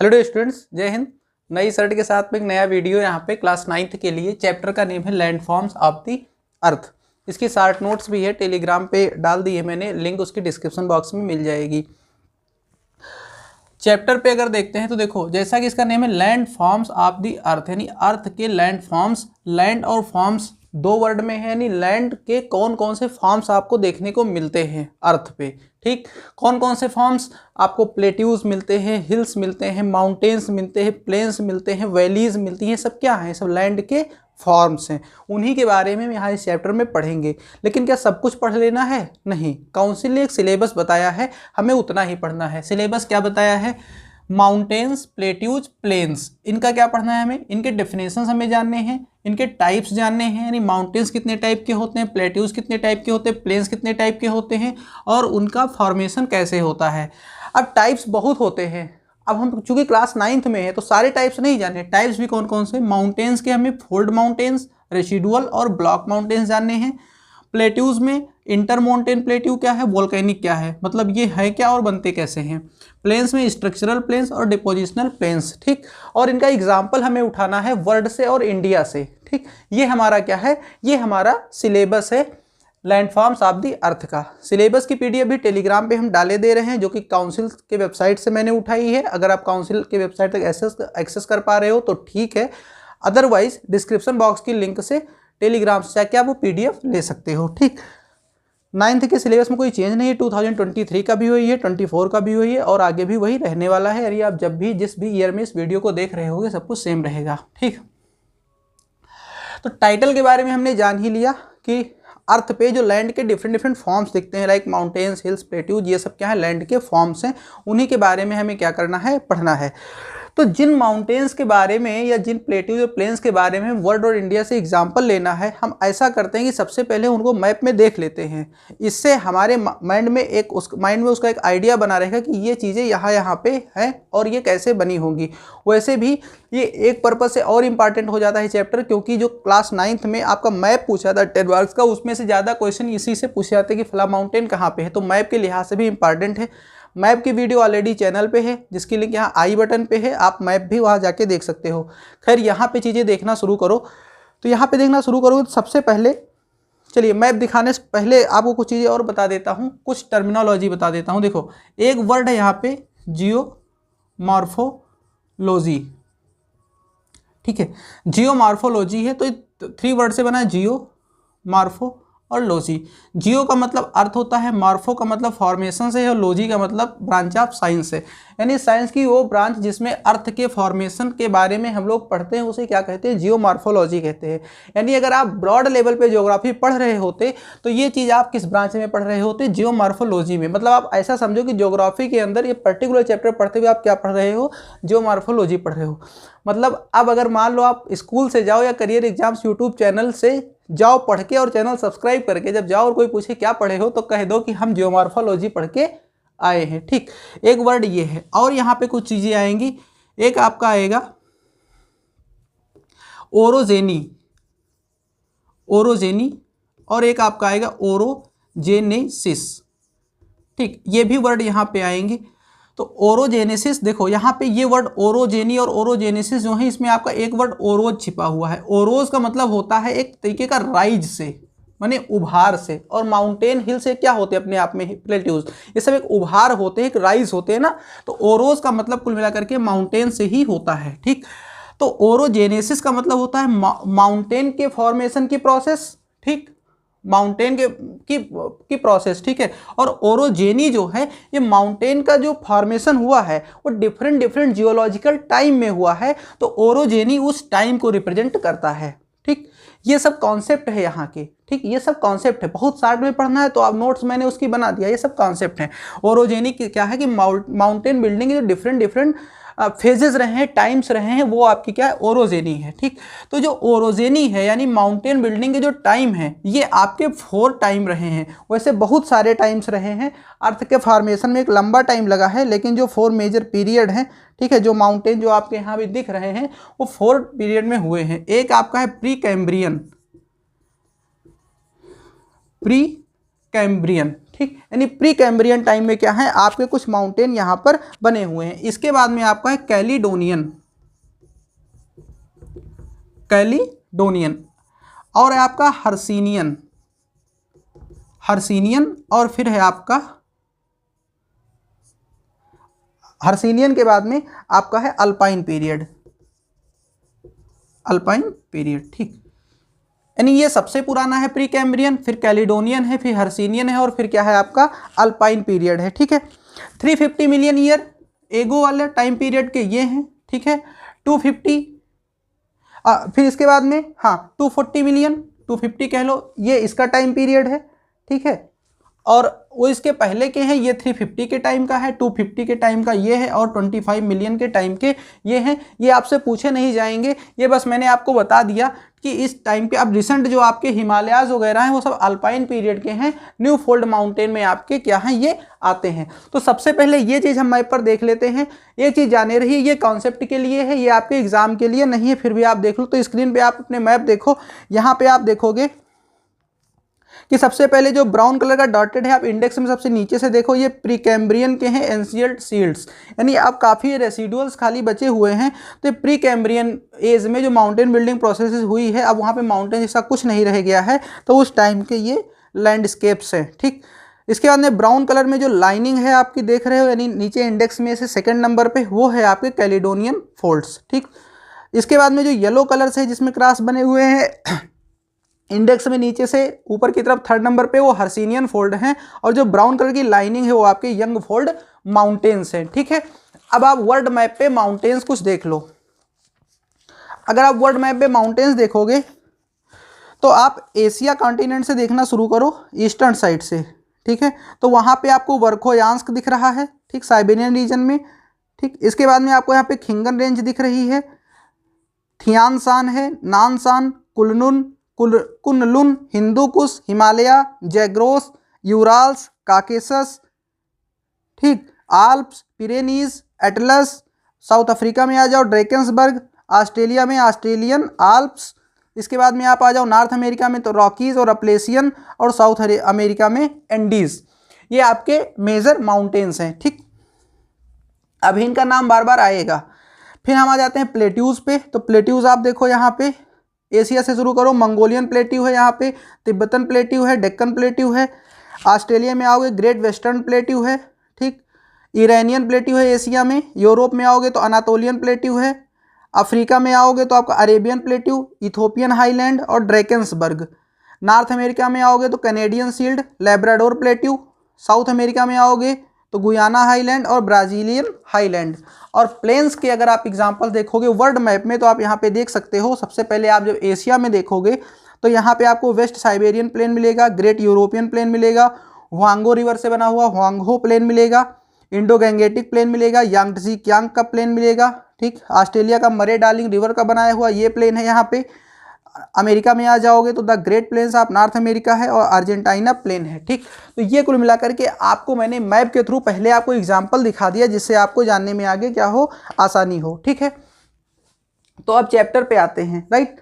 Hello day students, जय हिंद। नई shirt के साथ में एक नया वीडियो यहाँ पे क्लास 9th के लिए। चैप्टर का नेम है लैंडफॉर्म्स ऑफ द अर्थ। इसकी शार्ट नोट्स भी है, टेलीग्राम पे डाल दी है मैंने, लिंक उसकी डिस्क्रिप्शन बॉक्स में मिल जाएगी। चैप्टर पे अगर देखते हैं तो देखो, जैसा कि इसका नेम है land forms of the earth, यानी अर्थ के लैंड फॉर्म्स। लैंड और फॉर्म्स दो वर्ड में है, यानी लैंड के कौन कौन से फॉर्म्स आपको देखने को मिलते हैं अर्थ पे। ठीक, कौन कौन से फॉर्म्स आपको? प्लेट्यूज मिलते हैं, हिल्स मिलते हैं, माउंटेन्स मिलते हैं, प्लेन्स मिलते हैं, वैलीज मिलती हैं। सब क्या है? सब लैंड के फॉर्म्स हैं। उन्हीं के बारे में हम यहाँ इस चैप्टर में पढ़ेंगे। लेकिन क्या सब कुछ पढ़ लेना है? नहीं, काउंसिल ने एक सिलेबस बताया है, हमें उतना ही पढ़ना है। सिलेबस क्या बताया है? माउंटेन्स, प्लेट्यूज, प्लेन्स, इनका क्या पढ़ना है हमें? इनके डेफिनेशंस हमें जानने हैं, इनके टाइप्स जानने हैं, यानी माउंटेन्स कितने टाइप के होते हैं, प्लेट्यूज कितने टाइप के होते हैं, प्लेन्स कितने टाइप के होते हैं, और उनका फॉर्मेशन कैसे होता है। अब टाइप्स बहुत होते हैं। अब हम चूंकि क्लास 9th में है तो सारे टाइप्स नहीं जाने। टाइप्स भी कौन कौन से? माउंटेन्स के हमें फोल्ड माउंटेन्स, रेसिडुअल और ब्लॉक माउंटेन्स जानने हैं। प्लेट्यूज में इंटर माउंटेन प्लेट्यू क्या है, वोल्केनिक क्या है, मतलब ये है क्या और बनते कैसे हैं। प्लेन्स में स्ट्रक्चरल प्लेन्स और डिपोजिशनल प्लेन्स। ठीक, और इनका एग्जाम्पल हमें उठाना है वर्ल्ड से और इंडिया से। ठीक, ये हमारा क्या है? ये हमारा सिलेबस है लैंडफॉर्म्स ऑफ द अर्थ का। सिलेबस की पीडीएफ भी टेलीग्राम पे हम डाले दे रहे हैं, जो कि काउंसिल के वेबसाइट से मैंने उठाई है। अगर आप काउंसिल के वेबसाइट तक एक्सेस कर पा रहे हो तो ठीक है, अदरवाइज डिस्क्रिप्शन बॉक्स की लिंक से टेलीग्राम से जाके आप वो पीडीएफ ले सकते हो। ठीक, 9th के सिलेबस में कोई चेंज नहीं है। 2023 का भी वही है, 24 का भी वही है, और आगे भी वही रहने वाला है। यानी आप जब भी जिस भी ईयर में इस वीडियो को देख रहे होगे सब कुछ सेम रहेगा। ठीक, तो टाइटल के बारे में हमने जान ही लिया कि अर्थ पे जो लैंड के डिफरेंट डिफरेंट फॉर्म्स दिखते हैं, लाइक माउंटेन्स, हिल्स, प्लेट्यूज, ये सब क्या है? लैंड के फॉर्म्स हैं। उन्हीं के बारे में हमें क्या करना है? पढ़ना है। तो जिन माउंटेन्स के बारे में या जिन प्लेट्यूज और प्लेन्स के बारे में वर्ल्ड और इंडिया से एग्जाम्पल लेना है, हम ऐसा करते हैं कि सबसे पहले उनको मैप में देख लेते हैं। इससे हमारे माइंड में उसका एक आइडिया बना रहेगा कि ये चीज़ें यहाँ पे हैं और ये कैसे बनी होंगी। वैसे भी ये एक पर्पज से और इम्पॉर्टेंट हो जाता है चैप्टर, क्योंकि जो क्लास 9th में आपका मैप पूछा था 10 मार्क्स का, उसमें से ज़्यादा क्वेश्चन इसी से पूछे जाते हैं कि फला माउंटेन कहाँ पे है। तो मैप के लिहाज से भी इंपॉर्टेंट है। मैप की वीडियो ऑलरेडी चैनल पे है, जिसकी लिंक यहाँ आई बटन पे है, आप मैप भी वहाँ जाके देख सकते हो। खैर, यहाँ पे चीज़ें देखना शुरू करो। तो यहाँ पे देखना शुरू करोगे तो सबसे पहले चलिए मैप दिखाने से पहले आपको कुछ चीज़ें और बता देता हूँ, कुछ टर्मिनोलॉजी बता देता हूँ। देखो, एक वर्ड है यहाँ पे जियोमॉर्फोलॉजी। ठीक है, जियोमॉर्फोलॉजी है तो 3 वर्ड से बना है, जियो, मार्फो और लॉजी। जियो का मतलब अर्थ होता है, मार्फो का मतलब फॉर्मेशन से है, और लॉजी का मतलब ब्रांच ऑफ साइंस है। यानी साइंस की वो ब्रांच जिसमें अर्थ के फॉर्मेशन के बारे में हम लोग पढ़ते हैं, उसे क्या कहते हैं? जियोमॉर्फोलॉजी कहते हैं। यानी अगर आप ब्रॉड लेवल पे ज्योग्राफी पढ़ रहे होते तो ये चीज़ आप किस ब्रांच में पढ़ रहे होते? जियोमॉर्फोलॉजी में। मतलब आप ऐसा समझो कि ज्योग्राफी के अंदर ये पर्टिकुलर चैप्टर पढ़ते हुए आप क्या पढ़ रहे हो? जियोमॉर्फोलॉजी पढ़ रहे हो। मतलब अब अगर मान लो आप स्कूल से जाओ या करियर एग्जाम्स यूट्यूब चैनल से जाओ पढ़ के, और चैनल सब्सक्राइब करके जब जाओ और कोई पूछे क्या पढ़े हो तो कह दो कि हम जियोमॉर्फोलॉजी पढ़ के आए हैं। ठीक, एक वर्ड ये है। और यहाँ पे कुछ चीज़ें आएंगी। एक आपका आएगा ओरोजेनी, ओरोजेनी, और एक आपका आएगा ओरोजेनेसिस। ठीक, ये भी वर्ड यहाँ पे आएंगे। तो ओरोजेनेसिस, देखो यहाँ पे ये वर्ड ओरोजेनी और ओरोजेनेसिस जो है, इसमें आपका एक वर्ड ओरोज छिपा हुआ है। ओरोज का मतलब होता है एक तरीके का राइज से, माने उभार से, और माउंटेन हिल से क्या होते हैं अपने आप में? प्लेट्यूज। ये सब एक उभार होते हैं, एक राइज होते हैं ना। तो ओरोज का मतलब कुल मिलाकर के माउंटेन से ही होता है। ठीक, तो ओरोजेनेसिस का मतलब होता है माउंटेन के फॉर्मेशन की प्रोसेस। ठीक, माउंटेन की प्रोसेस। ठीक है, और ओरोजेनी जो है, ये माउंटेन का जो फॉर्मेशन हुआ है वो डिफरेंट डिफरेंट जियोलॉजिकल टाइम में हुआ है। तो ओरोजेनी उस टाइम को रिप्रेजेंट करता है। ठीक, ये सब कॉन्सेप्ट है यहाँ के। ठीक, ये सब कॉन्सेप्ट है, बहुत शार्ट में पढ़ना है तो आप नोट्स मैंने उसकी बना दिया। ये सब कॉन्सेप्ट है। ओरोजेनी क्या है कि माउंटेन बिल्डिंग के जो डिफरेंट डिफरेंट फेजेस रहे हैं, टाइम्स रहे हैं, वो आपकी क्या है? ओरोजेनी है। ठीक, तो जो ओरोजेनी है यानी माउंटेन बिल्डिंग के जो टाइम है, ये आपके 4 टाइम रहे हैं। वैसे बहुत सारे टाइम्स रहे हैं। अर्थ के फॉर्मेशन में एक लंबा टाइम लगा है, लेकिन जो 4 मेजर पीरियड हैं, ठीक है, जो माउंटेन जो आपके यहाँ भी दिख रहे हैं वो 4 पीरियड में हुए हैं। एक आपका है प्री कैम्ब्रियन, ठीक, यानी प्री कैम्ब्रियन टाइम में क्या है आपके कुछ माउंटेन यहाँ पर बने हुए हैं। इसके बाद में आपका है कैलिडोनियन और है आपका हर्सिनियन और फिर है आपका हर्सिनियन के बाद में आपका है अल्पाइन पीरियड, ठीक। यानी ये सबसे पुराना है प्री कैम्ब्रियन, फिर कैलिडोनियन है, फिर हर्सिनियन है और फिर क्या है आपका अल्पाइन पीरियड है, ठीक है। 350 मिलियन ईयर एगो वाले टाइम पीरियड के ये हैं, ठीक है। 250 फिर इसके बाद में 240 मिलियन 250 कह लो, ये इसका टाइम पीरियड है, ठीक है। और वो इसके पहले के हैं, ये 350 के टाइम का है, 250 के टाइम का ये है और 25 मिलियन के टाइम के ये हैं। ये आपसे पूछे नहीं जाएंगे, ये बस मैंने आपको बता दिया कि इस टाइम के। अब रिसेंट जो आपके हिमालयाज वगैरह हैं वो सब अल्पाइन पीरियड के हैं, न्यू फोल्ड माउंटेन में आपके क्या हैं ये आते हैं। तो सबसे पहले ये चीज़ हम मैप पर देख लेते हैं। ये चीज़ जाने रही, ये कॉन्सेप्ट के लिए है, ये आपके एग्जाम के लिए नहीं है, फिर भी आप देख लो। तो स्क्रीन पर आप अपने मैप देखो, यहाँ पर आप देखोगे कि सबसे पहले जो ब्राउन कलर का डॉटेड है आप इंडेक्स में सबसे नीचे से देखो, ये प्री कैम्ब्रियन के हैं एंशिएंट सील्ड्स, यानी अब काफ़ी रेसिडुअल्स खाली बचे हुए हैं। तो ये प्री कैम्ब्रियन एज में जो माउंटेन बिल्डिंग प्रोसेस हुई है, अब वहाँ पे माउंटेन जैसा कुछ नहीं रह गया है, तो उस टाइम के ये लैंडस्केप्स हैं, ठीक। इसके बाद में ब्राउन कलर में जो लाइनिंग है आपकी देख रहे हो, यानी नीचे इंडेक्स में से सेकेंड नंबर पर, वो है आपके कैलिडोनियन फोल्ड्स, ठीक। इसके बाद में जो येलो कलर से जिसमें क्रॉस बने हुए हैं इंडेक्स में नीचे से ऊपर की तरफ थर्ड नंबर पे, वो हर्सिनियन फोल्ड हैं। और जो ब्राउन कलर की लाइनिंग है वो आपके यंग फोल्ड माउंटेन्स हैं, ठीक है। अब आप वर्ल्ड मैप पे माउंटेन्स कुछ देख लो। अगर आप वर्ल्ड मैप पे माउंटेन्स देखोगे तो आप एशिया कॉन्टिनेंट से देखना शुरू करो, ईस्टर्न साइड से, ठीक है। तो वहाँ पे आपको वर्खोयांस्क दिख रहा है, ठीक, साइबेरियन रीजन में, ठीक। इसके बाद में आपको यहाँ पे खिंगन रेंज दिख रही है, थियानसान है, Nanshan, Kunlun, Hindu Kush, Himalaya, Zagros, Urals, Caucasus, ठीक, Alps, Pyrenees, Atlas. South Africa में आ जाओ ड्रेकेंसबर्ग, ऑस्ट्रेलिया में ऑस्ट्रेलियन आल्प्स। इसके बाद में आप आ जाओ नॉर्थ अमेरिका में तो रॉकीज और अप्लेसियन, और साउथ अमेरिका में एंडीज। ये आपके मेजर माउंटेन्स हैं, ठीक। अभी इनका नाम बार बार आएगा। फिर हम आ जाते हैं प्लेट्यूज पे। तो प्लेट्यूज आप देखो यहाँ पे एशिया से शुरू करो, मंगोलियन प्लेट्यू है, यहाँ पे तिब्बतन प्लेट्यू है, डेक्कन प्लेट्यू है। ऑस्ट्रेलिया में आओगे ग्रेट वेस्टर्न प्लेट्यू है, ठीक। ईरानियन प्लेट्यू है एशिया में। यूरोप में आओगे तो अनातोलियन प्लेट्यू है। अफ्रीका में आओगे तो आपका अरेबियन प्लेट्यू, इथोपियन हाईलैंड और ड्रैकेंसबर्ग। नॉर्थ अमेरिका में आओगे तो Canadian shield, Labrador plateau. South America में आओगे तो गुयाना हाईलैंड और ब्राज़ीलियन हाईलैंड। और प्लेन्स के अगर आप एग्जांपल देखोगे वर्ल्ड मैप में तो आप यहाँ पे देख सकते हो। सबसे पहले आप जब एशिया में देखोगे तो यहाँ पे आपको वेस्ट साइबेरियन प्लेन मिलेगा, ग्रेट यूरोपियन प्लेन मिलेगा, हुआंगो रिवर से बना हुआ हुआंगहो प्लेन मिलेगा, इंडो गैंगेटिक प्लेन मिलेगा, यांगत्ज़ी कियांग का प्लेन मिलेगा, ठीक। ऑस्ट्रेलिया का मरे डार्लिंग रिवर का बनाया हुआ ये प्लेन है यहाँ पे। अमेरिका में आ जाओगे तो the great plains of north America है और अर्जेंटीना प्लेन है, ठीक। तो ये कुल मिलाकर के आपको मैंने मैप के थ्रू पहले आपको एग्जांपल दिखा दिया जिससे आपको जानने में आगे क्या हो आसानी हो, ठीक है। तो अब चैप्टर पे आते हैं, राइट।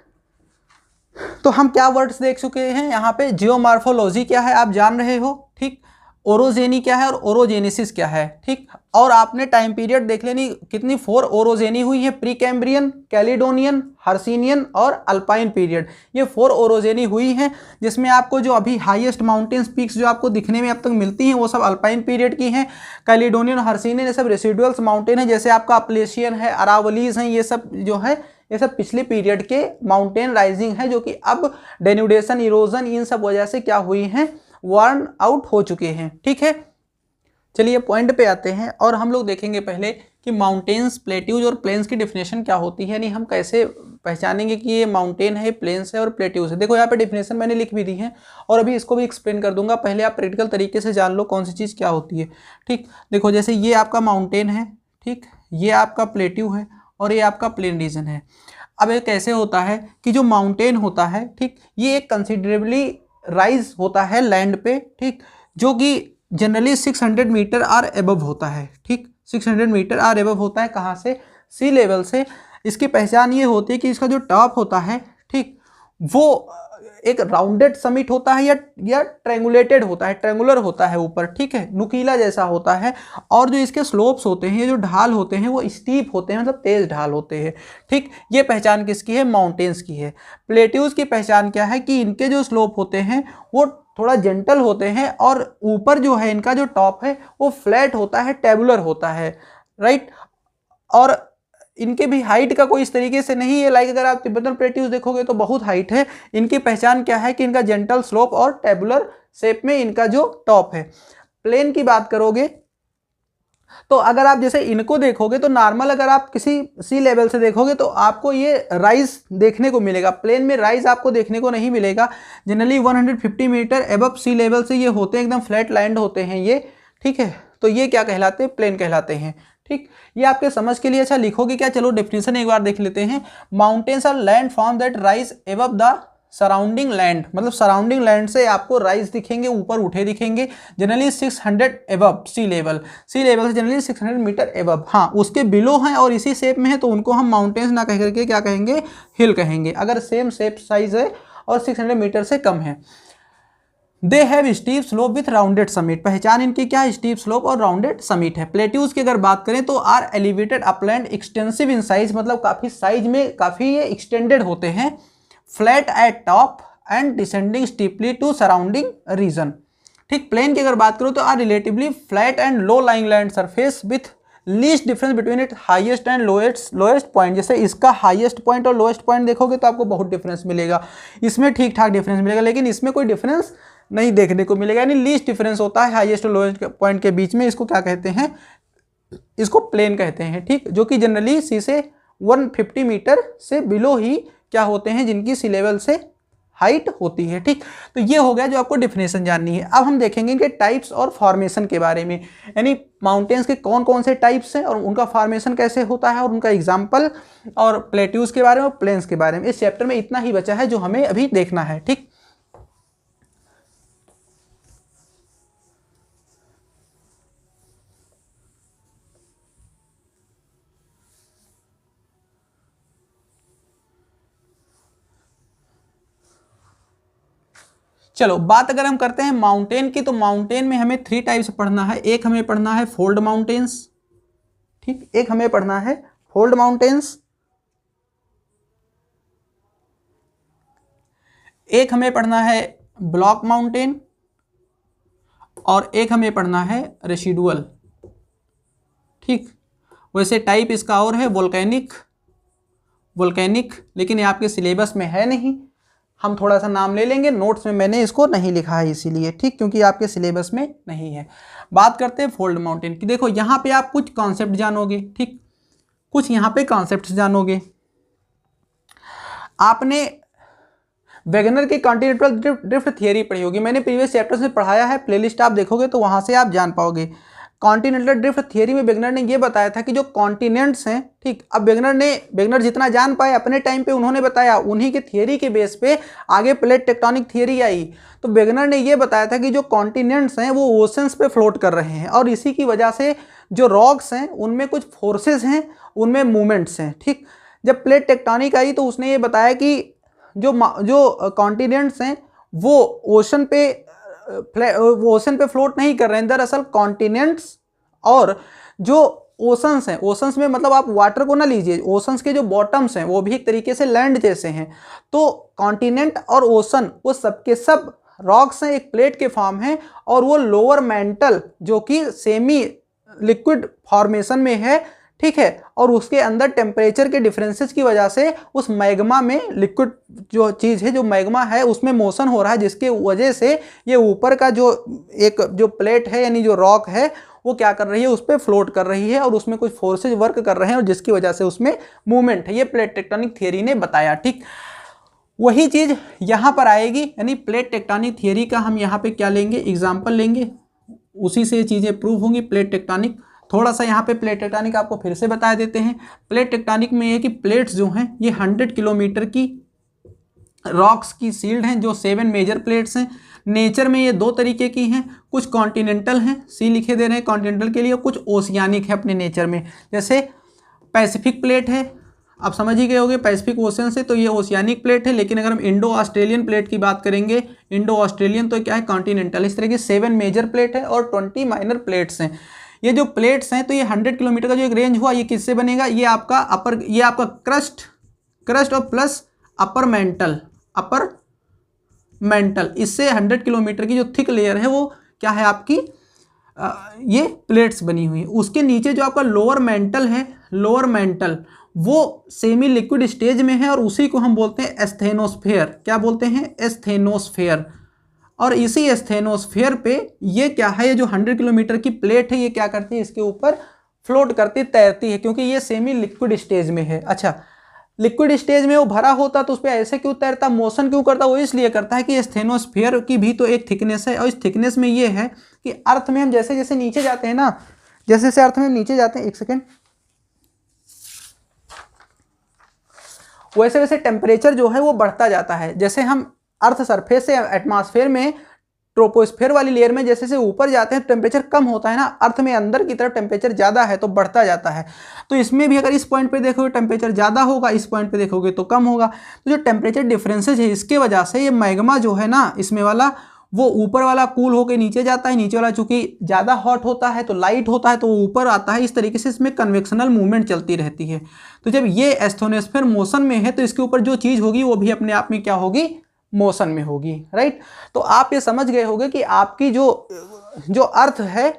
तो हम क्या वर्ड्स देख चुके हैं यहाँ पे, जियोमॉर्फोलॉजी क्या है आप जान रहे हो, ठीक। ओरोजेनी क्या है और ओरोजेनेसिस क्या है, ठीक। और आपने टाइम पीरियड देख लेनी कितनी 4 ओरोजेनी हुई है, प्री कैम्ब्रियन, कैलिडोनियन, हर्सिनियन और अल्पाइन पीरियड। ये 4 ओरोजेनी हुई हैं जिसमें आपको जो अभी हाईएस्ट माउंटेन्स पीक्स जो आपको दिखने में अब तक मिलती हैं वो सब अल्पाइन पीरियड की हैं। कैलिडोनियन, हर्सिनियन ये सब रेसिडुअल्स माउंटेन है, जैसे आपका अप्लेशियन है, अरावलीज हैं, ये सब जो है ये सब पिछले पीरियड के माउंटेन राइजिंग है जो कि अब डेन्यूडेशन, इरोजन इन सब वजह से क्या हुई हैं, वर्न आउट हो चुके हैं, ठीक है। चलिए पॉइंट पे आते हैं और हम लोग देखेंगे पहले कि माउंटेन्स, प्लेट्यूज और प्लेन्स की डेफिनेशन क्या होती है, यानी हम कैसे पहचानेंगे कि ये माउंटेन है, प्लेन्स है और प्लेट्यूज है। देखो यहाँ पे डेफिनेशन मैंने लिख भी दी है और अभी इसको भी एक्सप्लेन कर दूंगा। पहले आप प्रैक्टिकल तरीके से जान लो कौन सी चीज़ क्या होती है, ठीक। देखो जैसे ये आपका माउंटेन है, ठीक, ये आपका प्लेट्यू है और ये आपका प्लेन रीजन है। अब ये कैसे होता है कि जो माउंटेन होता है, ठीक, ये एक कंसिडरेबली राइज होता है लैंड पे, ठीक, जो कि जनरली 600 मीटर आर एबव होता है, ठीक। 600 मीटर आर एबव होता है, कहाँ से, सी लेवल से। इसकी पहचान ये होती है कि इसका जो टॉप होता है, ठीक, वो एक राउंडेड समिट होता है या ट्रेंगुलेटेड होता है, ट्रेंगुलर होता है ऊपर, ठीक है, नुकीला जैसा होता है। और जो इसके स्लोप्स होते हैं, ये जो ढाल होते हैं वो स्टीप होते हैं, मतलब तेज ढाल होते हैं, ठीक। ये पहचान किसकी है? माउंटेन्स की है। प्लेट्यूज की पहचान क्या है कि इनके जो स्लोप होते हैं वो थोड़ा जेंटल होते हैं और ऊपर जो है इनका जो टॉप है वो फ्लैट होता है, टेबुलर होता है, राइट। और इनके भी हाइट का कोई इस तरीके से नहीं है, लाइक अगर आप तिब्बतन प्लेट्यूज देखोगे तो बहुत हाइट है। इनकी पहचान क्या है कि इनका जेंटल स्लोप और टेबुलर शेप में इनका जो टॉप है। प्लेन की बात करोगे तो अगर आप जैसे इनको देखोगे तो नॉर्मल अगर आप किसी सी लेवल से देखोगे तो आपको ये राइज देखने को मिलेगा, प्लेन में राइज आपको देखने को नहीं मिलेगा। Generally 150 metre above sea level से ये होते हैं, एकदम फ्लैट लैंड होते हैं ये, ठीक है। तो ये क्या कहलाते हैं? प्लेन कहलाते हैं, ठीक। ये आपके समझ के लिए अच्छा लिखोगे क्या? चलो डेफिनेशन एक बार देख लेते हैं। Mountains are land form that rise above the surrounding land, मतलब सराउंडिंग लैंड से आपको राइज दिखेंगे, ऊपर उठे दिखेंगे। जनरली 600 एबव सी लेवल से जनरली 600 मीटर एबव, हाँ उसके बिलो हैं और इसी शेप में है तो उनको हम माउंटेन्स ना कह करके क्या कहेंगे? हिल कहेंगे, अगर सेम शेप साइज है और 600 मीटर से कम है। They have steep slope with rounded summit, पहचान इनकी क्या है? स्टीप स्लोप और राउंडेड समिट है। प्लेट्यूज की अगर बात करें तो are elevated upland extensive in size, मतलब काफी साइज में काफी ये एक्सटेंडेड होते हैं। Flat at top and descending steeply to surrounding region, ठीक। प्लेन की अगर बात करूं तो are relatively flat and low lying land surface with least difference between it highest and lowest point. जैसे इसका हाईएस्ट पॉइंट और लोएस्ट पॉइंट देखोगे तो आपको बहुत डिफरेंस मिलेगा, इसमें ठीक ठाक डिफरेंस मिलेगा, लेकिन इसमें कोई डिफरेंस नहीं देखने को मिलेगा, यानी लीस्ट डिफरेंस होता है हाईएस्ट और लोएस्ट पॉइंट के बीच में। इसको क्या कहते हैं? इसको प्लेन कहते हैं, ठीक। जो कि जनरली सी से 150 मीटर से बिलो ही क्या होते हैं, जिनकी सी लेवल से हाइट होती है, ठीक। तो ये हो गया जो आपको डेफिनेशन जाननी है। अब हम देखेंगे इनके टाइप्स और फॉर्मेशन के बारे में, यानी माउंटेन्स के कौन कौन से टाइप्स हैं और उनका फॉर्मेशन कैसे होता है और उनका एग्जाम्पल, और प्लेट्यूज के बारे में और प्लेन्स के बारे में। इस चैप्टर में इतना ही बचा है जो हमें अभी देखना है, ठीक। चलो बात अगर हम करते हैं माउंटेन की, तो माउंटेन में हमें 3 टाइप्स पढ़ना है। एक हमें पढ़ना है फोल्ड माउंटेन्स, ठीक, एक हमें पढ़ना है फोल्ड माउंटेन्स, एक हमें पढ़ना है ब्लॉक माउंटेन, और एक हमें पढ़ना है रेसिडुअल, ठीक। वैसे टाइप इसका और है वोल्केनिक, लेकिन ये आपके सिलेबस में है नहीं, हम थोड़ा सा नाम ले लेंगे, नोट्स में मैंने इसको नहीं लिखा है इसीलिए, ठीक, क्योंकि आपके सिलेबस में नहीं है। बात करते हैं फोल्ड माउंटेन की। देखो यहाँ पे आप कुछ कॉन्सेप्ट जानोगे, ठीक, कुछ यहाँ पे कॉन्सेप्ट्स जानोगे। आपने वेगनर की कॉन्टिनेंटल ड्रिफ्ट थियरी पढ़ी होगी, मैंने प्रीवियस चैप्टर्स में पढ़ाया है, प्लेलिस्ट आप देखोगे तो वहाँ से आप जान पाओगे। कॉन्टिनेंटल ड्रिफ्ट थियरी में वेगनर ने ये बताया था कि जो कॉन्टिनेंट्स हैं, ठीक, अब वेगनर जितना जान पाए अपने टाइम पे उन्होंने बताया, उन्हीं के थियरी के बेस पे आगे प्लेट टेक्टोनिक थियरी आई। तो वेगनर ने ये बताया था कि जो कॉन्टिनेंट्स हैं वो ओशंस पे फ्लोट कर रहे हैं, और इसी की वजह से जो रॉक्स हैं उनमें कुछ फोर्सेज हैं, उनमें मूवमेंट्स हैं, ठीक। जब प्लेट टेक्टोनिक आई तो उसने ये बताया कि जो कॉन्टिनेंट्स हैं वो ओशन पे फ्लोट नहीं कर रहे हैं। दरअसल कॉन्टिनेंट्स और जो ओशंस हैं, ओशंस में मतलब आप वाटर को ना लीजिए, ओशंस के जो बॉटम्स हैं वो भी एक तरीके से लैंड जैसे हैं। तो कॉन्टिनेंट और ओशन वो सबके सब रॉक्स हैं, एक प्लेट के फॉर्म हैं, और वो लोअर मेंटल जो कि सेमी लिक्विड फॉर्मेशन में है, ठीक है, और उसके अंदर टेम्परेचर के डिफरेंसेस की वजह से उस मैग्मा में, लिक्विड जो चीज़ है, जो मैग्मा है उसमें मोशन हो रहा है, जिसके वजह से ये ऊपर का जो प्लेट है यानी जो रॉक है वो क्या कर रही है, उस पर फ्लोट कर रही है, और उसमें कुछ फोर्सेज वर्क कर रहे हैं और जिसकी वजह से उसमें मूवमेंट है। ये प्लेट टेक्टोनिक थियरी ने बताया, ठीक। वही चीज़ यहाँ पर आएगी, यानी प्लेट टेक्टोनिक थियरी का हम यहाँ पे क्या लेंगे, एग्जाम्पल लेंगे, उसी से चीज़ें प्रूव होंगी। प्लेट टेक्टोनिक, थोड़ा सा यहाँ पे प्लेट टेक्टोनिक आपको फिर से बता देते हैं। प्लेट टेक्टोनिक में ये कि प्लेट्स जो हैं ये 100 किलोमीटर की रॉक्स की सील्ड हैं, जो 7 मेजर प्लेट्स हैं। नेचर में ये 2 तरीके की हैं, कुछ कॉन्टिनेंटल हैं, सी लिखे दे रहे हैं कॉन्टिनेंटल के लिए, कुछ ओशियानिक है अपने नेचर में। जैसे पैसिफिक प्लेट है, आप समझ ही गए होंगे पैसिफिक ओशन से तो ये ओशियानिक प्लेट है, लेकिन अगर हम इंडो ऑस्ट्रेलियन प्लेट की बात करेंगे, इंडो ऑस्ट्रेलियन तो क्या है कॉन्टिनेंटल। इस तरह की 7 मेजर प्लेट है और 20 माइनर प्लेट्स हैं। ये जो प्लेट्स हैं तो ये 100 किलोमीटर का जो एक रेंज हुआ ये किससे बनेगा, ये आपका क्रस्ट और प्लस अपर मेंटल, इससे 100 किलोमीटर की जो थिक लेयर है वो क्या है आपकी ये प्लेट्स बनी हुई है। उसके नीचे जो आपका लोअर मेंटल वो सेमी लिक्विड स्टेज में है और उसी को हम बोलते हैं एस्थेनोस्फेयर। क्या बोलते हैं, एस्थेनोस्फेयर। और इसी एस्थेनोस्फेयर पे ये क्या है, ये जो 100 किलोमीटर की प्लेट है ये क्या करती है, इसके ऊपर फ्लोट करती तैरती है, क्योंकि ये सेमी लिक्विड स्टेज में है। अच्छा, लिक्विड स्टेज में वो भरा होता तो उस पर ऐसे क्यों तैरता, मोशन क्यों करता, वो इसलिए करता है कि एस्थेनोस्फेयर की भी तो एक थिकनेस है, और इस थिकनेस में ये है कि अर्थ में हम जैसे जैसे नीचे जाते हैं ना, जैसे जैसे अर्थ में नीचे जाते हैं, एक सेकेंड, वैसे वैसे टेम्परेचर जो है वो बढ़ता जाता है। जैसे हम अर्थ सरफेस से एटमॉस्फेयर में ट्रोपोस्फेयर वाली लेयर में जैसे जैसे ऊपर जाते हैं टेम्परेचर कम होता है ना, अर्थ में अंदर की तरफ टेम्परेचर ज़्यादा है तो बढ़ता जाता है। तो इसमें भी अगर इस पॉइंट पे देखोगे टेम्परेचर ज़्यादा होगा, इस पॉइंट पे देखोगे तो कम होगा। तो जो टेम्परेचर डिफरेंसेस है इसके वजह से ये मैग्मा जो है ना, इसमें वाला वो ऊपर वाला कूल होकर नीचे जाता है, नीचे वाला चूंकि ज़्यादा हॉट होता है तो लाइट होता है तो वो ऊपर आता है। इस तरीके से इसमें कन्वेक्शनल मूवमेंट चलती रहती है। तो जब ये एस्थेनोस्फेयर मोशन में है तो इसके ऊपर जो चीज़ होगी वो भी अपने आप में क्या होगी, मोशन में होगी, राइट। तो आप ये समझ गए होंगे कि आपकी जो अर्थ है,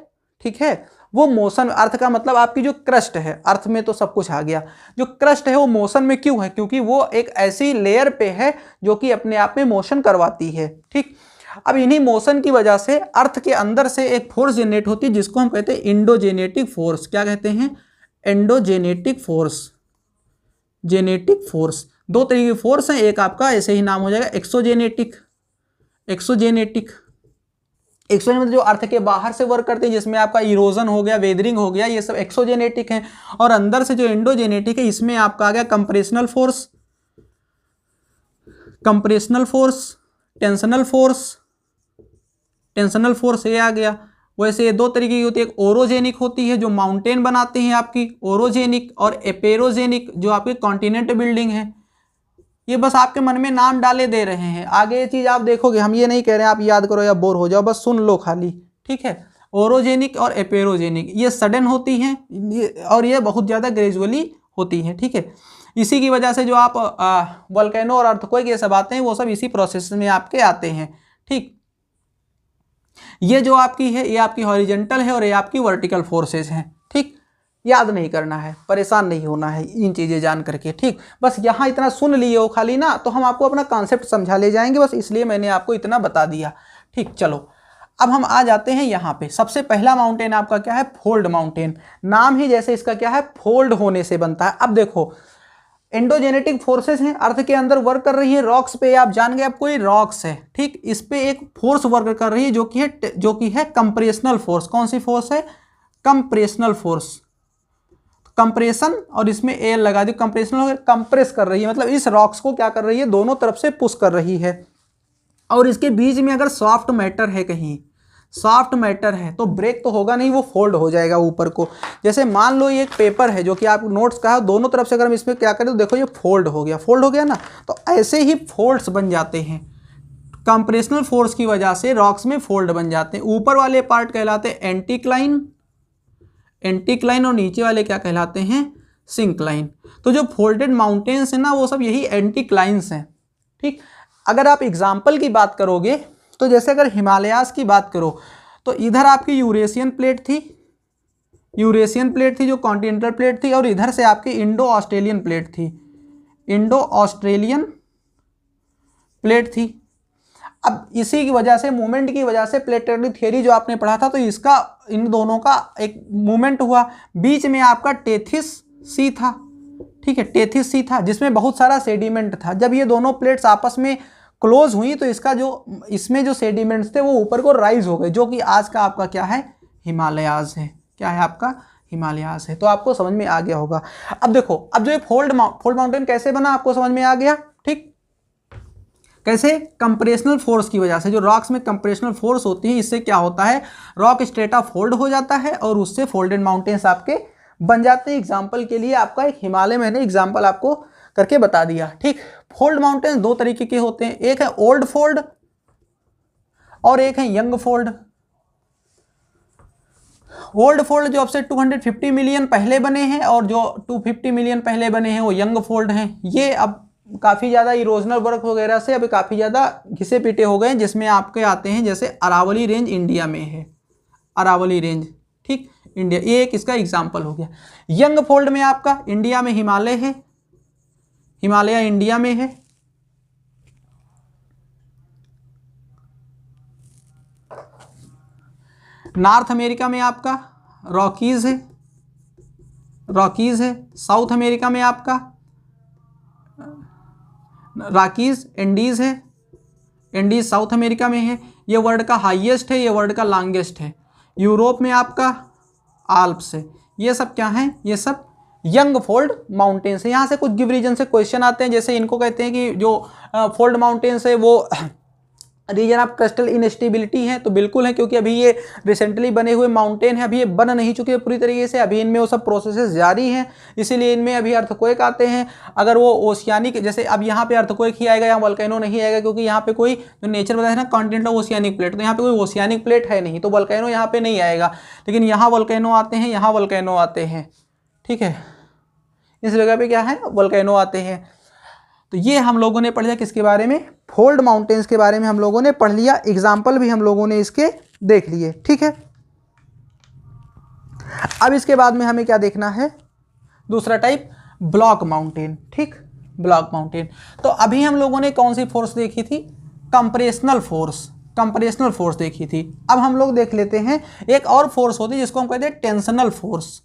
ठीक है, वो मोशन, अर्थ का मतलब आपकी जो क्रस्ट है, अर्थ में तो सब कुछ आ गया, जो क्रस्ट है वो मोशन में क्यों है, क्योंकि वो एक ऐसी लेयर पे है जो कि अपने आप में मोशन करवाती है, ठीक। अब इन्हीं मोशन की वजह से अर्थ के अंदर से एक फोर्स जनरेट होती है जिसको हम कहते हैं इंडोजेनेटिक फोर्स। क्या कहते हैं, एंडोजेनेटिक फोर्स, जेनेटिक फोर्स। दो तरीके की फोर्स हैं, एक आपका ऐसे ही नाम हो जाएगा एक्सोजेनेटिक मतलब जो अर्थ के बाहर से वर्क करते हैं, जिसमें आपका इरोजन हो गया, वेदरिंग हो गया, ये सब एक्सोजेनेटिक है। और अंदर से जो एंडोजेनेटिक है इसमें आपका आ गया कंप्रेशनल फोर्स, टेंशनल फोर्स ये आ गया। वैसे ये दो तरीके की होती है, एक ओरोजेनिक होती है जो माउंटेन बनाते हैं आपकी ओरोजेनिक, और एपेरोजेनिक जो आपकी कॉन्टिनेंट बिल्डिंग है। ये बस आपके मन में नाम डाले दे रहे हैं, आगे ये चीज़ आप देखोगे, हम ये नहीं कह रहे हैं आप याद करो या बोर हो जाओ, बस सुन लो खाली, ठीक है। ओरोजेनिक और एपेरोजेनिक ये सडन होती हैं और ये बहुत ज़्यादा ग्रेजुअली होती हैं, ठीक है। इसी की वजह से जो आप वोल्केनो और अर्थक्वेक ये सब आते हैं वो सब इसी प्रोसेस में आपके आते हैं, ठीक। ये जो आपकी है ये आपकी हॉरिजेंटल है और ये आपकी वर्टिकल फोर्सेस हैं, ठीक। याद नहीं करना है, परेशान नहीं होना है इन चीज़ें जान करके, ठीक। बस यहाँ इतना सुन लिए हो खाली ना, तो हम आपको अपना कॉन्सेप्ट समझा ले जाएंगे, बस इसलिए मैंने आपको इतना बता दिया, ठीक। चलो अब हम आ जाते हैं यहाँ पे। सबसे पहला माउंटेन आपका क्या है, फोल्ड माउंटेन। नाम ही जैसे इसका क्या है, फोल्ड होने से बनता है। अब देखो एंडोजेनेटिक फोर्सेस हैं, अर्थ के अंदर वर्क कर रही है रॉक्स पे, आप जान गए, आप कोई रॉक्स है, ठीक। इस पे एक फोर्स वर्क कर रही है जो कि है कंप्रेशनल फोर्स। कौन सी फोर्स है, कंप्रेशनल फोर्स, कंप्रेशन, और इसमें एयर लगा दी, कंप्रेशनल, कंप्रेस कर रही है, मतलब इस रॉक्स को क्या कर रही है, दोनों तरफ से पुश कर रही है। और इसके बीच में अगर सॉफ्ट मैटर है, कहीं सॉफ्ट मैटर है तो ब्रेक तो होगा नहीं, वो फोल्ड हो जाएगा ऊपर को। जैसे मान लो ये एक पेपर है जो कि आप नोट्स का है, दोनों तरफ से अगर हम इसमें क्या करें तो देखो ये फोल्ड हो गया ना, तो ऐसे ही फोल्ड्स बन जाते हैं। कंप्रेशनल फोर्स की वजह से रॉक्स में फोल्ड बन जाते हैं। ऊपर वाले पार्ट कहलाते हैं एंटीक्लाइन और नीचे वाले क्या कहलाते हैं, सिंक्लाइन। तो जो फोल्डेड माउंटेन्स हैं ना वो सब यही एंटीक्लाइंस हैं, ठीक। अगर आप एग्जाम्पल की बात करोगे तो जैसे अगर हिमालयास की बात करो तो इधर आपकी यूरेशियन प्लेट थी जो कॉन्टिनेंटल प्लेट थी, और इधर से आपकी इंडो ऑस्ट्रेलियन प्लेट थी। अब इसी की वजह से, मूवमेंट की वजह से, प्लेटेटरी थियरी जो आपने पढ़ा था तो इसका इन दोनों का एक मूवमेंट हुआ। बीच में आपका टेथिस सी था, ठीक है, टेथिस सी था जिसमें बहुत सारा सेडिमेंट था। जब ये दोनों प्लेट्स आपस में क्लोज हुई तो इसमें जो सेडिमेंट्स थे वो ऊपर को राइज हो गए, जो कि आज का आपका क्या है, हिमालयाज है। क्या है आपका, हिमालयाज है। तो आपको समझ में आ गया होगा। अब देखो, अब जो ये फोल्ड माउंटेन कैसे बना आपको समझ में आ गया, ठीक। कैसे, कंप्रेशनल फोर्स की वजह से। जो रॉक्स में कंप्रेशनल फोर्स होती है इससे क्या होता है, रॉक स्ट्रेटा फोल्ड हो जाता है और उससे फोल्डेड माउंटेन्स आपके बन जाते हैं। एग्जाम्पल के लिए आपका एक हिमालय मैंने एग्जाम्पल आपको करके बता दिया, ठीक। फोल्ड माउंटेन्स दो तरीके के होते हैं, एक है ओल्ड फोल्ड और एक है यंग फोल्ड। ओल्ड फोल्ड जो अब से 250 मिलियन पहले बने हैं और जो 250 मिलियन पहले बने हैं वो यंग फोल्ड हैं। ये अब काफ़ी ज़्यादा इरोजनल वर्क वगैरह से अभी काफ़ी ज़्यादा घिसे पीटे हो गए, जिसमें आपके आते हैं जैसे अरावली रेंज इंडिया में है, अरावली रेंज, ठीक, इंडिया, ये एक इसका एग्जाम्पल हो गया। यंग फोल्ड में आपका इंडिया में हिमालय है, हिमालय इंडिया में है। नॉर्थ अमेरिका में आपका रॉकीज है, रॉकीज है। साउथ अमेरिका में आपका रॉकीज एंडीज है, एंडीज साउथ अमेरिका में है। ये वर्ल्ड का हाईएस्ट है, ये वर्ल्ड का लॉन्गेस्ट है। यूरोप में आपका आल्प्स है। ये सब क्या है, ये सब यंग फोल्ड माउंटेन्स है। यहाँ से कुछ गिव रीजन से क्वेश्चन आते हैं, जैसे इनको कहते हैं कि जो फोल्ड माउंटेन्स है वो रीजन ऑफ क्रिस्टल इनस्टेबिलिटी है, तो बिल्कुल है, क्योंकि अभी ये रिसेंटली बने हुए माउंटेन है, अभी ये बन नहीं चुके पूरी तरीके से, अभी इनमें वो सब प्रोसेसेस जारी हैं, इसीलिए इनमें अभी अर्थक्वेक आते हैं। अगर वो ओशियानिक, जैसे अब यहाँ पे अर्थक्वेक ही आएगा, यहाँ वोल्केनो नहीं आएगा, क्योंकि यहाँ पे कोई जो नेचर बताया है ना कॉन्टिनेंटल ओशियानिक प्लेट, तो यहाँ पे कोई ओशियानिक प्लेट है नहीं, तो वोल्केनो यहाँ पे नहीं आएगा। लेकिन यहाँ वोल्केनो आते हैं, यहाँ वोल्केनो आते हैं, ठीक है, इस जगह पे क्या है, वोल्केनो आते हैं। तो ये हम लोगों ने पढ़ लिया किसके बारे में, फोल्ड माउंटेन्स के बारे में हम लोगों ने पढ़ लिया। एग्जाम्पल भी हम लोगों ने इसके देख लिए, ठीक है। अब इसके बाद में हमें क्या देखना है, दूसरा टाइप ब्लॉक माउंटेन, ठीक, ब्लॉक माउंटेन। तो अभी हम लोगों ने कौन सी फोर्स देखी थी, कंप्रेशनल फोर्स, कंप्रेशनल फोर्स देखी थी। अब हम लोग देख लेते हैं एक और फोर्स होती है जिसको हम कहते हैं टेंशनल फोर्स,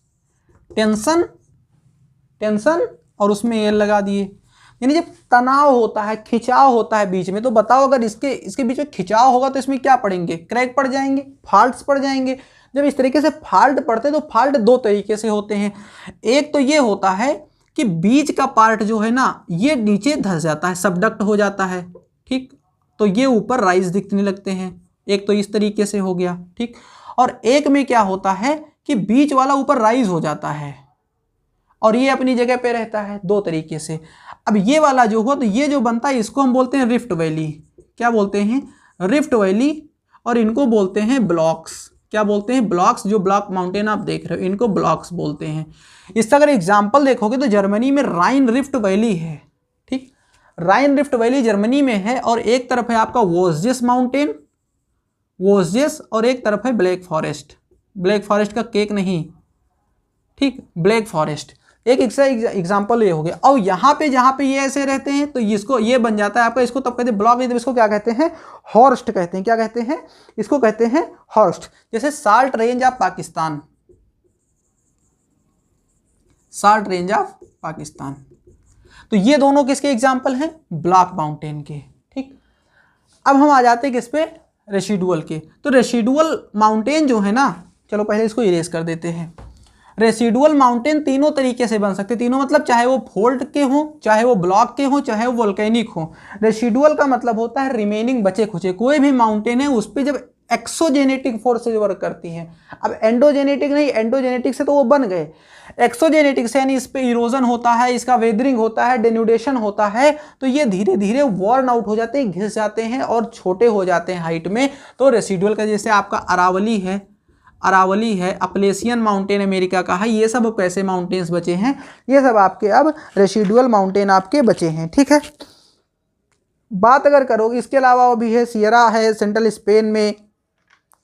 टेंशन, टेंशन और उसमें एयर लगा दिए, यानी जब तनाव होता है, खिंचाव होता है बीच में, तो बताओ अगर इसके बीच में खिंचाव होगा तो इसमें क्या पड़ेंगे, क्रैक पड़ जाएंगे, फॉल्ट्स पड़ जाएंगे। जब इस तरीके से फॉल्ट पड़ते हैं तो फॉल्ट दो तरीके से होते हैं। एक तो ये होता है कि बीच का पार्ट जो है ना ये नीचे धंस जाता है, सबडक्ट हो जाता है, ठीक, तो ये ऊपर राइज दिखने लगते हैं। एक तो इस तरीके से हो गया, ठीक। और एक में क्या होता है कि बीच वाला ऊपर राइज हो जाता है और ये अपनी जगह पे रहता है, दो तरीके से। अब ये वाला जो हुआ तो ये जो बनता है इसको हम बोलते हैं रिफ्ट वैली, क्या बोलते हैं, रिफ्ट वैली। और इनको बोलते हैं ब्लॉक्स, क्या बोलते हैं, ब्लॉक्स। जो ब्लॉक माउंटेन आप देख रहे हो इनको ब्लॉक्स बोलते हैं। इसका अगर एग्जाम्पल देखोगे तो जर्मनी में राइन रिफ्ट वैली है, ठीक, राइन रिफ्ट वैली जर्मनी में है। और एक तरफ है आपका वोस्जेस माउंटेन, वोस्जेस, और एक तरफ है ब्लैक फॉरेस्ट, ब्लैक फॉरेस्ट का केक नहीं, ठीक, ब्लैक फॉरेस्ट। एक एग्जाम्पल ये हो गया। और यहाँ पे जहाँ पे ये ऐसे रहते हैं तो इसको ये बन जाता है आपका, इसको तब कहते हैं ब्लॉक, नहीं तो इसको क्या कहते हैं, हॉर्स्ट कहते हैं। क्या कहते हैं, इसको कहते हैं हॉर्स्ट। जैसे salt range of Pakistan, salt range of Pakistan, तो ये दोनों किसके एग्जाम्पल हैं, ब्लॉक माउंटेन के, ठीक। अब हम आ जाते हैं किस पे, रेसिडुअल के। तो रेसिडुअल माउंटेन जो है ना, चलो पहले इसको इरेज कर देते हैं। रेसिडुअल माउंटेन तीनों तरीके से बन सकते हैं, तीनों मतलब चाहे वो फोल्ड के हों, चाहे वो ब्लॉक के हों, चाहे वो वोल्केनिक हों। रेसिडुअल का मतलब होता है रिमेनिंग, बचे खुचे। कोई भी माउंटेन है उस पर जब एक्सोजेनेटिक फोर्सेज वर्क करती हैं, अब एंडोजेनेटिक नहीं, एंडोजेनेटिक से तो वो बन गए, एक्सोजेनेटिक से यानी इस पर इरोजन होता है, इसका वेदरिंग होता है, डेन्यूडेशन होता है, तो ये धीरे धीरे वॉर्न आउट हो जाते हैं, घिस जाते हैं और छोटे हो जाते हैं हाइट में। तो रेसिडुअल का जैसे आपका अरावली है, अरावली है, अपलेशियन माउंटेन अमेरिका का है, ये सब कैसे माउंटेन्स बचे हैं, ये सब आपके अब रेसिडुअल माउंटेन आपके बचे हैं, ठीक है। बात अगर करोगे इसके अलावा भी है, सियरा है सेंट्रल स्पेन में,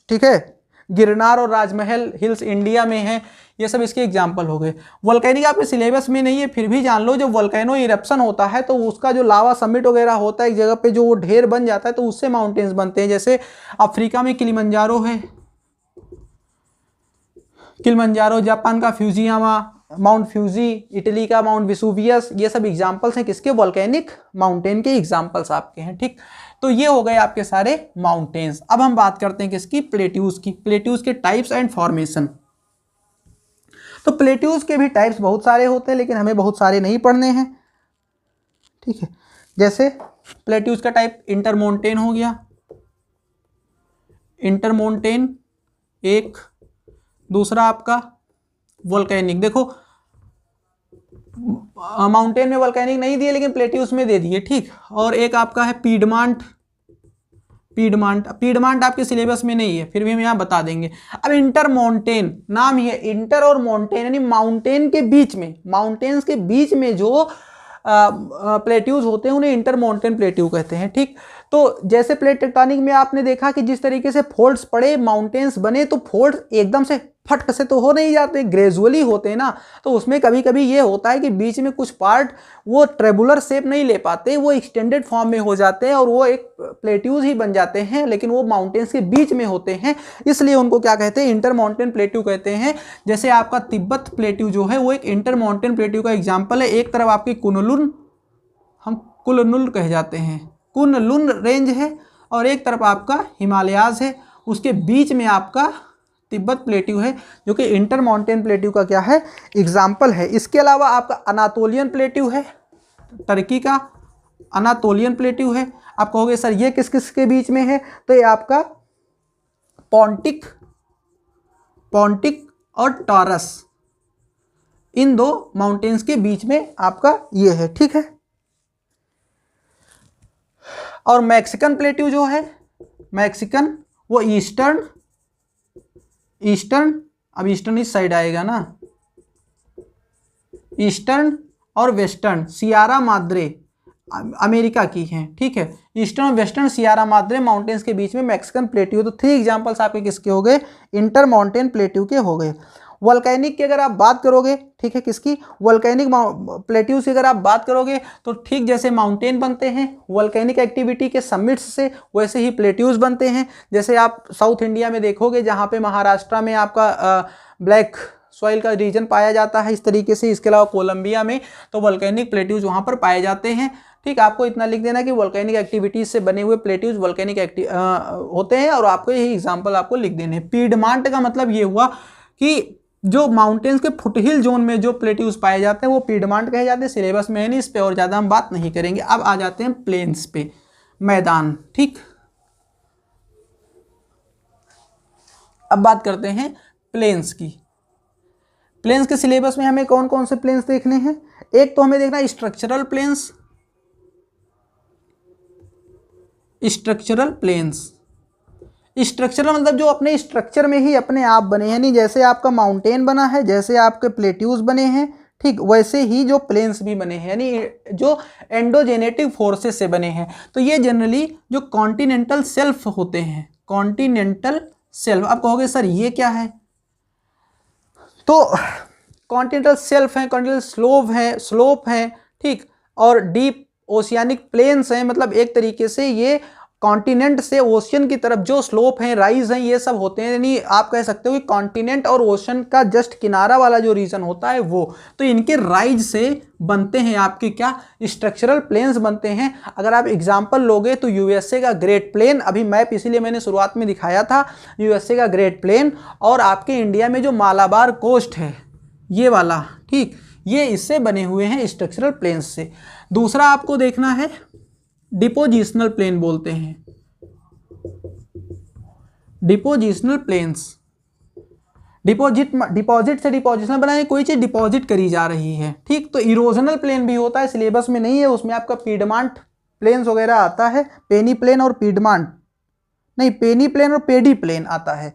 ठीक है, गिरनार और राजमहल हिल्स इंडिया में है, ये सब इसके एग्जाम्पल हो गए। वोल्केनिक आपके सिलेबस में नहीं है, फिर भी जान लो, जब वोल्केनो इरप्शन होता है तो उसका जो लावा समिट वगैरह होता है एक जगह पे, जो वो ढेर बन जाता है तो उससे माउंटेन्स बनते हैं। जैसे अफ्रीका में किलिमंजारो है, किलिमंजारो, जापान का फ्यूजियामा, माउंट फ्यूजी, इटली का माउंट विसुवियस, ये सब एग्जाम्पल्स हैं किसके, वोल्केनिक माउंटेन के एग्जाम्पल्स आपके हैं, ठीक। तो ये हो गए आपके सारे माउंटेन्स। अब हम बात करते हैं किसकी, प्लेट्यूज की, प्लेट्यूज के टाइप्स एंड फॉर्मेशन। तो प्लेट्यूज के भी टाइप्स बहुत सारे होते हैं, लेकिन हमें बहुत सारे नहीं पढ़ने हैं, ठीक है। जैसे प्लेट्यूज का टाइप इंटरमोंटेन हो गया, इंटरमोंटेन एक, दूसरा आपका वोल्केनिक, देखो माउंटेन में वोल्केनिक नहीं दिए लेकिन प्लेट्यूज में दे दिए, ठीक। और एक आपका है पीडमांट, पीडमांट आपके सिलेबस में नहीं है, फिर भी हम यहाँ बता देंगे। अब इंटरमाउंटेन, नाम ही है इंटर और माउंटेन, यानी माउंटेन के बीच में, माउंटेन्स के बीच में जो प्लेट्यूज होते हैं उन्हें इंटरमाउंटेन प्लेट्यू कहते हैं, ठीक। तो जैसे प्लेट टेक्टोनिक में आपने देखा कि जिस तरीके से फोल्ड्स पड़े, माउंटेन्स बने, तो फोल्ड्स एकदम से फटक से तो हो नहीं जाते, ग्रेजुअली होते हैं ना। तो उसमें कभी कभी ये होता है कि बीच में कुछ पार्ट वो ट्रेबुलर शेप नहीं ले पाते, वो एक्सटेंडेड फॉर्म में हो जाते हैं और वो एक प्लेट्यूज ही बन जाते हैं, लेकिन वो माउंटेन्स के बीच में होते हैं, इसलिए उनको क्या कहते हैं, इंटर माउंटेन प्लेट्यू कहते हैं। जैसे आपका तिब्बत प्लेट्यू जो है वो एक इंटर माउंटेन प्लेट्यू का एग्जाम्पल है। एक तरफ आपकी कुनलुन, हम कुनलुन कह जाते हैं, कुनलुन रेंज है, और एक तरफ आपका हिमालयाज है, उसके बीच में आपका तिब्बत प्लेट्यू है, जो कि इंटर माउंटेन प्लेट्यू का क्या है, एग्जाम्पल है। इसके अलावा आपका अनातोलियन प्लेट्यू है, टर्की का अनातोलियन प्लेट्यू है। आप कहोगे सर ये किस किस के बीच में है, तो ये आपका पॉन्टिक और टॉरस, इन दो माउंटेन्स के बीच में आपका ये है, ठीक है। और मैक्सिकन प्लेट्यू जो है, मैक्सिकन वो ईस्टर्न, अब ईस्टर्न इस साइड आएगा ना, ईस्टर्न और वेस्टर्न सियारा माद्रे अमेरिका की हैं, ठीक है। ईस्टर्न और वेस्टर्न सियारा माद्रे माउंटेन्स के बीच में मैक्सिकन प्लेट्यू। तो 3 एग्जांपल्स आपके किसके हो गए, इंटर माउंटेन प्लेट्यू के हो गए। वोल्केनिक की अगर आप बात करोगे, ठीक है, किसकी, वोल्केनिक प्लेट्यूज की अगर आप बात करोगे, तो ठीक जैसे माउंटेन बनते हैं वोल्केनिक एक्टिविटी के समिट्स से, वैसे ही प्लेट्यूज बनते हैं। जैसे आप साउथ इंडिया में देखोगे, जहाँ पे महाराष्ट्र में आपका ब्लैक सॉइल का रीजन पाया जाता है इस तरीके से। इसके अलावा कोलंबिया में तो वोल्केनिक प्लेट्यूज वहाँ पर पाए जाते हैं, ठीक। आपको इतना लिख देना कि वोल्केनिक एक्टिविटीज से बने हुए प्लेट्यूज वोल्केनिक होते हैं, और आपको यही एग्जाम्पल आपको लिख देने। पीडमांट का मतलब ये हुआ कि जो माउंटेन्स के फुटहिल जोन में जो प्लेट्यूज पाए जाते हैं वो पीडमांट कहे जाते हैं। सिलेबस में है नहीं, इस पे और ज़्यादा हम बात नहीं करेंगे। अब आ जाते हैं प्लेन्स पे, मैदान, ठीक। अब बात करते हैं प्लेन्स की। प्लेन्स के सिलेबस में हमें कौन कौन से प्लेन्स देखने हैं। एक तो हमें देखना structural plains, structural plains. Structural मतलब जो अपने स्ट्रक्चर में ही अपने आप बने हैं, नहीं जैसे आपका माउंटेन बना है, जैसे आपके प्लेट्यूज बने हैं, ठीक, वैसे ही जो प्लेन्स भी बने हैं, यानी जो एंडोजेनेटिक फोर्सेस से बने हैं। तो ये जनरली जो कॉन्टिनेंटल शेल्फ होते हैं, कॉन्टिनेंटल शेल्फ। आप कहोगे सर ये क्या है, तो कॉन्टिनेंटल शेल्फ है, कॉन्टिनेंटल स्लोप है, ठीक, और डीप ओशियानिक प्लेन्स हैं। मतलब एक तरीके से ये कॉन्टिनेंट से ओशियन की तरफ जो स्लोप हैं, राइज हैं, ये सब होते हैं। यानी आप कह सकते हो कि कॉन्टिनेंट और ओशन का जस्ट किनारा वाला जो रीजन होता है वो, तो इनके राइज से बनते हैं आपके क्या, स्ट्रक्चरल प्लेन्स बनते हैं। अगर आप एग्जांपल लोगे तो यूएसए का ग्रेट प्लेन, अभी मैप इसीलिए मैंने शुरुआत में दिखाया था, यूएसए का ग्रेट प्लेन, और आपके इंडिया में जो मालाबार कोस्ट है ये वाला, ठीक, ये इससे बने हुए हैं स्ट्रक्चरल प्लेन्स से। दूसरा आपको देखना है डिपोजिशनल प्लेन बोलते हैं, डिपोजिशनल प्लेन्स। डिपॉजिट से डिपोजिशनल बनाए, कोई चीज डिपॉजिट करी जा रही है, ठीक। तो इरोजनल प्लेन भी होता है, सिलेबस में नहीं है, उसमें आपका पीडमांट प्लेन्स वगैरह आता है, पेनी प्लेन और पीडमांट नहीं, पेनी प्लेन और पेडी प्लेन आता है,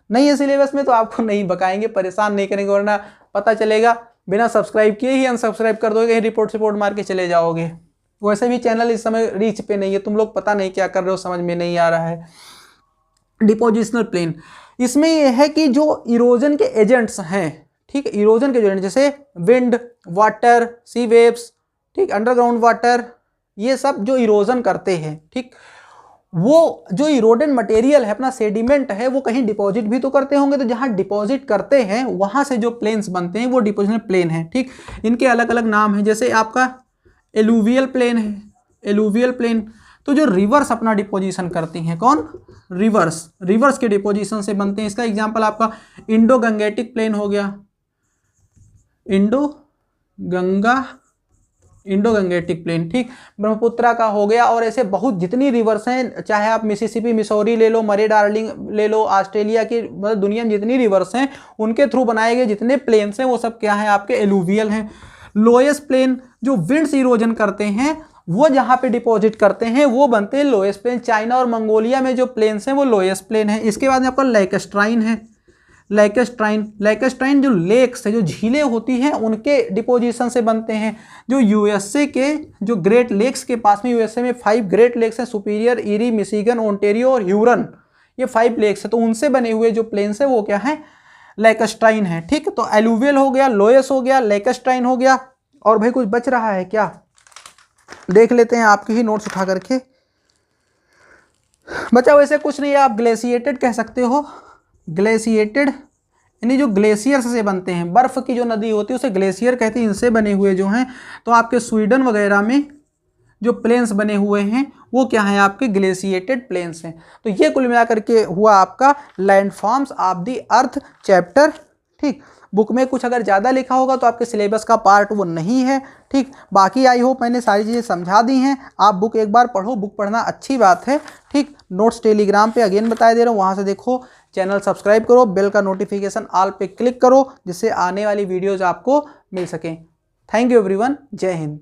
नहीं है सिलेबस में, तो आपको नहीं बकाएंगे, परेशान नहीं करेंगे, वरना पता चलेगा बिना सब्सक्राइब किए ही अनसब्सक्राइब कर दोगे, रिपोर्ट मार के चले जाओगे। वैसे भी चैनल इस समय रीच पे नहीं है, तुम लोग पता नहीं क्या कर रहे हो, समझ में नहीं आ रहा है। डिपोजिशनल प्लेन, इसमें यह है कि जो इरोजन के एजेंट्स हैं, ठीक, इरोजन के एजेंट जैसे विंड, वाटर, सी वेव्स, ठीक, अंडरग्राउंड वाटर, ये सब जो इरोजन करते हैं, ठीक, वो जो इरोडेड मटेरियल है, अपना सेडिमेंट है, वो कहीं डिपॉजिट भी तो करते होंगे। तो जहां डिपॉजिट करते हैं वहां से जो प्लेन्स बनते हैं वो डिपोजिशनल प्लेन है, ठीक। इनके अलग अलग नाम हैं, जैसे आपका एलुवियल प्लेन है, एलुवियल प्लेन, तो जो रिवर्स अपना डिपोजिशन करती हैं, कौन, रिवर्स के डिपोजिशन से बनते हैं। इसका एग्जांपल आपका इंडो गंगेटिक प्लेन हो गया, Indo Ganga Indo Gangetic plain, ठीक। ब्रह्मपुत्रा का हो गया, और ऐसे बहुत जितनी रिवर्स हैं, चाहे आप मिसिसिपी, मिसौरी ले लो, मरे डार्लिंग ले लो, ऑस्ट्रेलिया की, मतलब दुनिया में जितनी रिवर्स हैं उनके थ्रू बनाए गए जितने प्लेन्स हैं वो सब क्या है आपके एलुवियल हैं। लोएस्ट प्लेन जो विंड्स इरोजन करते हैं वो जहाँ पे डिपॉजिट करते हैं वो बनते हैं लोएस्ट प्लेन। चाइना और मंगोलिया में जो प्लेन्स हैं वो लोएस्ट प्लेन है। इसके बाद में आपका लैकेस्ट्राइन है। लैकेस्ट्राइन जो लेक्स है, जो झीलें होती हैं उनके डिपोजिशन से बनते हैं। जो यूएसए के जो ग्रेट लेक्स के पास में, यूएसए में 5 ग्रेट लेक्स हैं, सुपीरियर, ईरी, मिशिगन, ओंटेरियो और ह्यूरन, ये 5 लेक्स है, तो उनसे बने हुए जो प्लेन्स है वो क्या है, लैकेस्ट्राइन है, ठीक। तो एलुवियल हो गया, लोएस हो गया, लैकेस्ट्राइन हो गया, और भाई कुछ बच रहा है क्या, देख लेते हैं आपके ही नोट्स उठा करके। बचा वैसे कुछ नहीं है, आप ग्लेशिएटेड कह सकते हो। ग्लेशिएटेड यानी जो ग्लेशियर्स से बनते हैं, बर्फ की जो नदी होती है उसे ग्लेशियर कहते हैं, इनसे बने हुए जो हैं, तो आपके स्वीडन वगैरह में जो प्लेन्स बने हुए हैं वो क्या है आपके ग्लेशिएटेड प्लेन्स हैं। तो ये कुल मिलाकर के हुआ आपका landforms of the earth chapter, ठीक। बुक में कुछ अगर ज़्यादा लिखा होगा तो आपके सिलेबस का पार्ट वो नहीं है, ठीक। बाकी आई होप मैंने सारी चीज़ें समझा दी हैं। आप बुक एक बार पढ़ो, बुक पढ़ना अच्छी बात है, ठीक। नोट्स टेलीग्राम पे अगेन बता दे रहा हूँ, वहाँ से देखो। चैनल सब्सक्राइब करो, बेल का नोटिफिकेशन ऑल पे क्लिक करो, जिससे आने वाली वीडियोज़ आपको मिल सकें। थैंक यू एवरीवन, जय हिंद।